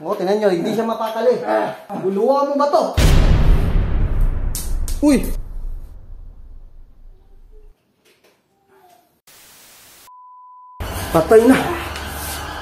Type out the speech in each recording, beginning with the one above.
O, tingnan nyo, hindi siya mapakali. Buluwa mo ba to? Uy! Patay na.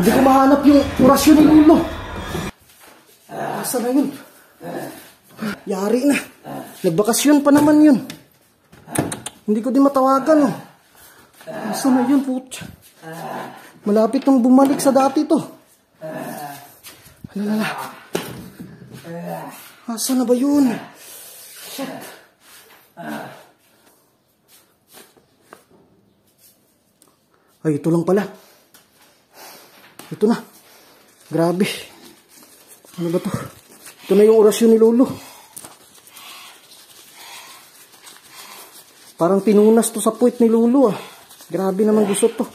Hindi ko mahanap yung orasyon ni Lolo. Asa na yun? Yari na. Nagbakasyon pa naman yun. Hindi ko din matawagan. Oh. Asa na yun, putya? Malapit nang bumalik sa dati to. Halala. Asa na ba yun? Shit. Ay, ito lang pala. Ito na. Grabe. Ano ba to? Ito na yung orasyon ni Lolo. Parang pinunas to sa puwit ni Lolo ah. Grabe naman gusto to.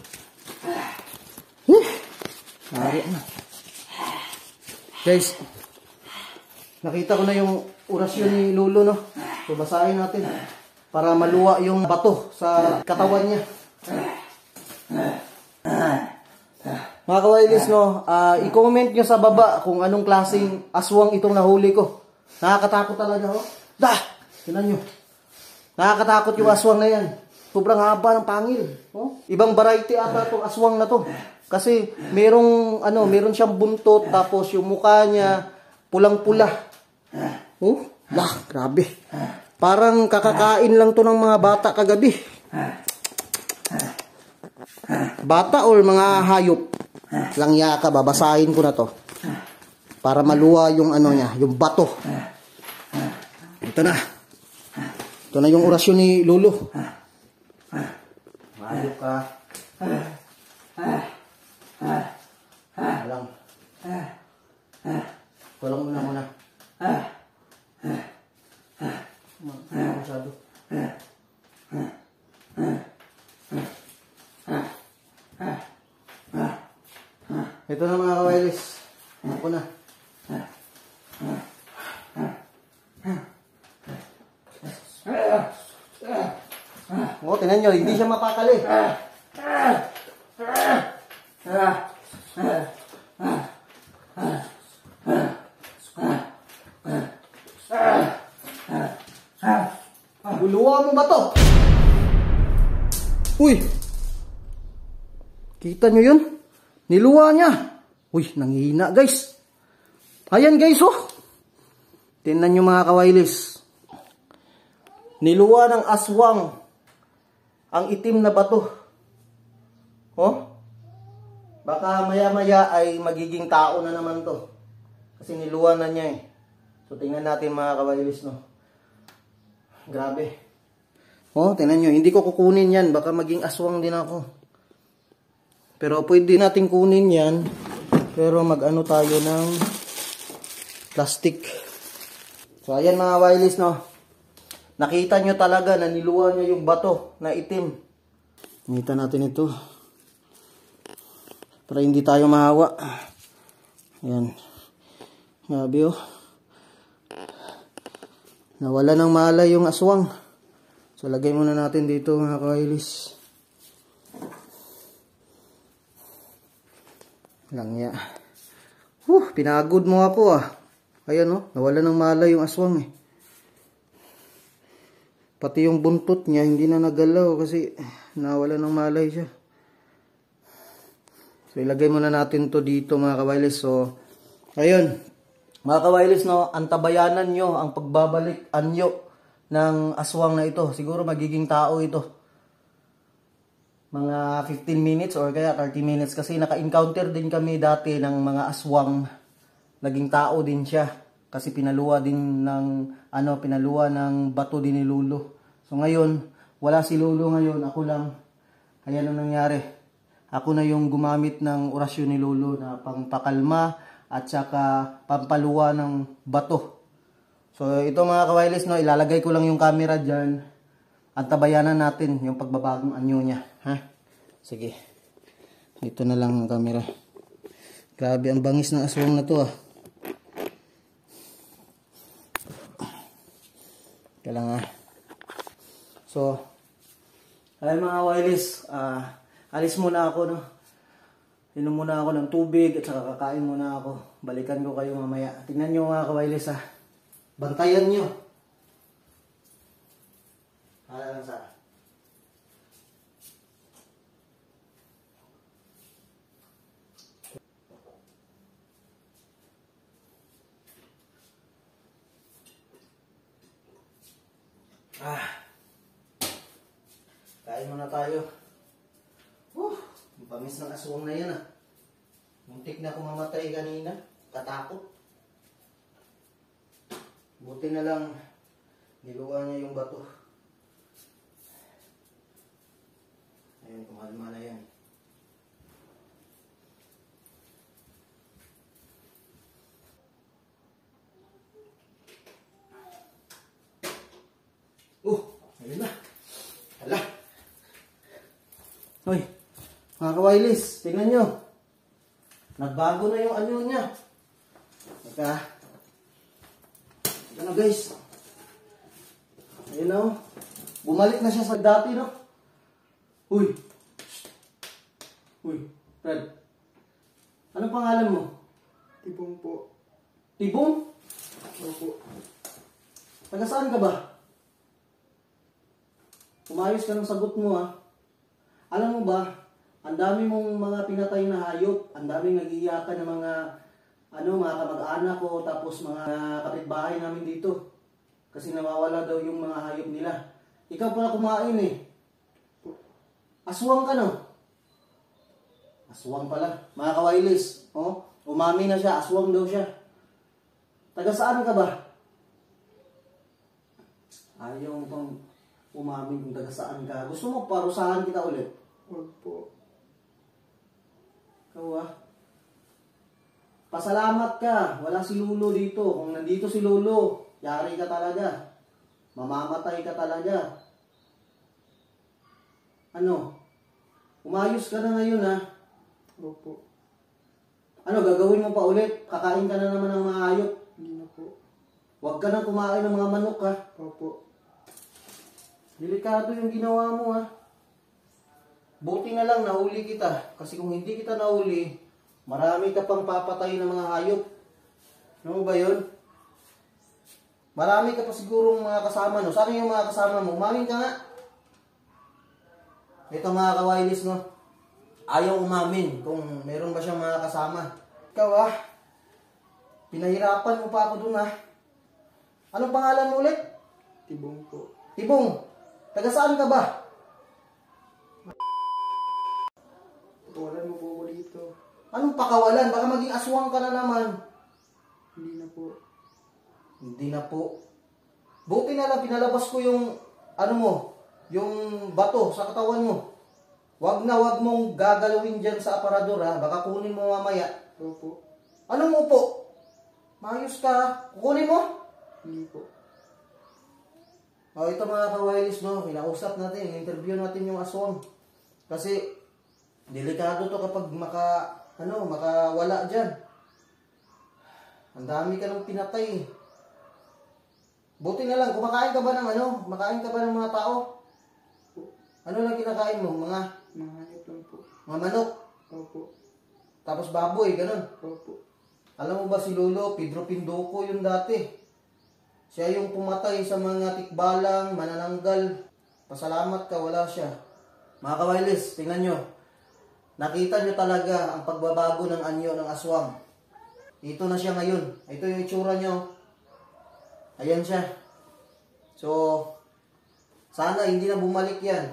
Ari na. Guys, nakita ko na yung orasyon ni Lolo, no? So, basahin natin para maluwa yung bato sa katawan niya. Mga kawailis, no? I-comment nyo sa baba kung anong klaseng aswang itong nahuli ko. Nakakatakot talaga, oh. Tingnan nyo. Nakakatakot yung aswang na yan. Sobrang haba ng pangil. Oh? Ibang variety ata itong aswang na to. Kasi meron siyang buntot, tapos yung mukha niya pulang-pula. Oh, grabe. Parang kakakain lang to ng mga bata kagabi. Bata or mga hayop. Langya ka, babasahin ko na to. Para maluwa yung niya, yung bato. Ito na. Ito na yung orasyon ni Lolo. Hayop ka. Walang. Walang muna. Masyado. Ito na mga kawailis. Ako na. O, tingnan nyo, hindi siya mapakali. Buluwa mo ba to? Uy! Kita nyo yun? Niluwa niya. Uy, nanghihina guys. Ayan guys, oh. Tingnan nyo mga kawailis. Niluwa ng aswang ang itim na bato. Oh? Baka maya-maya ay magiging tao na naman to. Kasi niluwa na niya eh. So, tingnan natin mga kawailis, no? Grabe. Oh, tingnan nyo. Hindi ko kukunin yan. Baka maging aswang din ako. Pero pwede natin kunin yan. Pero mag-ano tayo ng plastic. So, ayan mga kawailis, no? Nakita nyo talaga na niluwa niya yung bato na itim. Nakita natin ito. Para hindi tayo mahawa. Ayan. Grabe oh. Nawala ng malay yung aswang. So lagay muna natin dito mga kawailis. Langya. Pinagod mo ako ah. Ayan oh. Nawala ng malay yung aswang eh. Pati yung buntot niya hindi na nagalaw kasi nawala ng malay siya. So ilagay muna natin to dito mga kawailis. So ayun. Mga kawailis, no, antabayanan nyo ang pagbabalik anyo ng aswang na ito. Siguro magiging tao ito. Mga 15 minutes or kaya 30 minutes kasi naka-encounter din kami dati ng mga aswang. Naging tao din siya kasi pinaluwa ng bato din ni Lolo. So ngayon, wala si Lolo ngayon, ako lang. Ayan ang nangyari. Ako na yung gumamit ng orasyon ni Lolo na pangpakalma at saka pampaluwa ng bato. So ito mga kawailis, no, ilalagay ko lang yung camera dyan. Antabayanan natin yung pagbabagong anyo niya. Ha? Sige. Dito na lang ang camera. Grabe ang bangis ng aswang na to ah. Kaya lang ah. So, ayun mga kawailis, alis muna ako, no. Inom muna ako ng tubig at saka kakain muna ako. Balikan ko kayo mamaya. Tingnan nyo mga kawailis ha. Bantayan nyo. Hala lang sa. Kain muna tayo. Ang pamis ng aswang na yan ah. Muntik na akong mamatay kanina. Katakot. Buti na lang niluwa niya yung bato. Ayun, kumalma na yan. Ayun na. Hala. Hoy, mga kawailis, tingnan nyo. Nagbago na yung anyo niya. Ano guys? Ayun na oh. Bumalik na siya sa dati no. Uy. Uy, Fred. Ano pangalan mo? Tibong po. Tibong? Opo. Taga saan ka ba? Umayos ka ng sagot mo ha. Alam mo ba, ang dami mong mga pinatay na hayop, ang daming nag-iiyakan ng mga mga kamag-anak ko, tapos mga kapitbahay namin dito. Kasi nawawala daw yung mga hayop nila. Ikaw pala kumain eh. Aswang ka no? Aswang pala. Mga kawailis, oh, umami na siya, aswang daw siya. Taga saan ka ba? Ayaw mo pang umamin kung taga saan ka. Gusto mo parusahan kita ulit? Huwag po. Ikaw ah. Pasalamat ka. Wala si Lolo dito. Kung nandito si Lolo, yari ka talaga. Mamamatay ka talaga. Ano? Umayos ka na ngayon ha. Opo. Ano, gagawin mo pa ulit? Kakain ka na naman ng mga hayop. Hindi na po. Huwag ka na kumain ng mga manok ha. Opo. Delikado yung ginawa mo ha. Buti na lang nahuli kita. Kasi kung hindi kita nahuli, marami ka pang papatay ng mga hayop. Ano ba yun? Marami ka pa sigurong mga kasama no. Saan yung mga kasama mo? Umamin ka nga. Ito mga kawailis no. Ayaw umamin kung meron ba siyang mga kasama. Ikaw ah. Pinahirapan mo pa ako dun ah. Anong pangalan mo ulit? Tibong po. Tibong. Taga saan ka ba? Wala mo po ako dito. Anong pakawalan? Baka maging aswang ka na naman. Hindi na po. Hindi na po. Buti na lang pinalabas ko yung yung bato sa katawan mo. Wag mong gagalawin dyan sa aparador ha. Baka kunin mo mamaya. Opo. Ano mo po? Mayos ka. Kukunin mo? Hindi po. Ito mga kawailis no. Kinausap natin. Interview natin yung aswang. Kasi delikado to kapag makawala dyan. Ang dami ka nang pinatay. Buti na lang, kumakain ka ba ng makain ka ba ng mga tao? Ano lang kinakain mo? Mga Mahayop lang po. mga manok. Opo. Tapos baboy, ganun. Opo. Alam mo ba si Lolo, Pedro Pindoco yun dati. Siya yung pumatay sa mga tikbalang, manananggal. Pasalamat ka, wala siya. Mga kawailis, tingnan nyo. Nakita nyo talaga ang pagbabago ng anyo ng aswang. Ito na siya ngayon. Ito yung itsura nyo. Ayan siya. So, sana hindi na bumalik yan.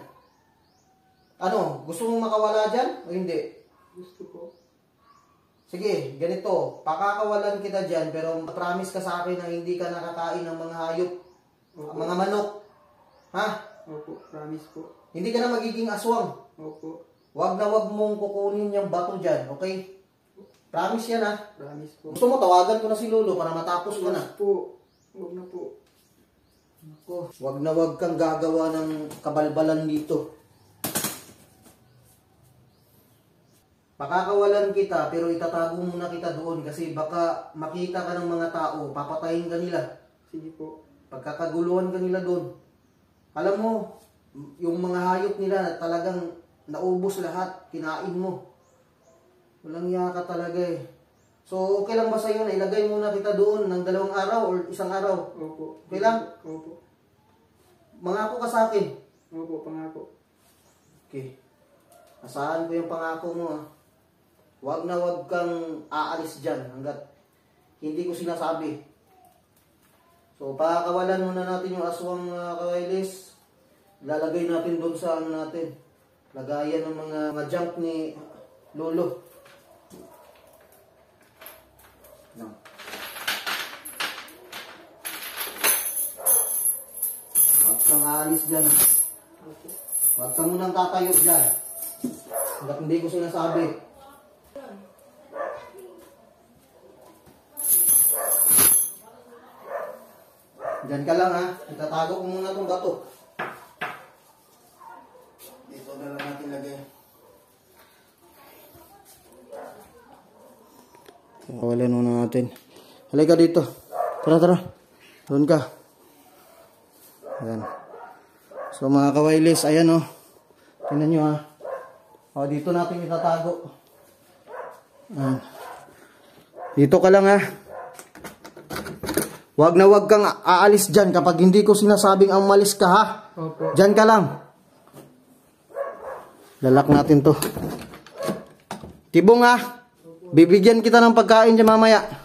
Ano, gusto mong makawala dyan o hindi? Gusto ko. Sige, ganito. Pakakawalan kita dyan pero promise ka sa akin na hindi ka nakakain ng mga hayop. Opo. Mga manok. Ha? Opo. Promise po. Hindi ka na magiging aswang. Opo. Wag mong kukunin yung bato dyan, okay? Promise yan ha. Promise po. Gusto mo, tawagan ko na si Lolo para matapos ka na. Huwag po. Huwag na po. Wag na wag kang gagawa ng kabalbalan dito. Pakakawalan kita pero itatago muna kita doon kasi baka makita ka ng mga tao, papatayin ka nila. Sige po. Pagkakaguluhan ka nila doon. Alam mo, yung mga hayop nila talagang naubos lahat, kinain mo. Walang iya ka talaga eh. So, okay lang ba sa'yo na ilagay muna kita doon ng 2 araw or 1 araw? Opo. Okay lang? Opo. Mangako ka sa akin. Opo, pangako. Okay. Asahan ko yung pangako mo ah. Wag na wag kang aalis dyan hanggat hindi ko sinasabi. So, pakakawalan muna natin yung aswang kawailis. Lalagay natin doon sa ano natin. Lagayan ng mga junk ni Lolo. No. Huwag kang aalis dyan. Huwag kang munang tatayo dyan. Hanggat hindi ko sinasabi. Dyan ka lang ha. Itatago ko muna itong bato. Dito na lang natin lagay. Kawalan muna natin. Halika dito. Tara, tara. Doon ka. Ayan. So mga kawailis, ayan o. Tingnan nyo ha. O, dito natin itatago. Ayan. Dito ka lang ha. Wag na wag kang aalis dyan kapag hindi ko sinasabing ang umalis ka ha. Opo. Dyan ka lang. Lalak natin to. Tibong ha. Bibigyan kita ng pagkain dyan mamaya.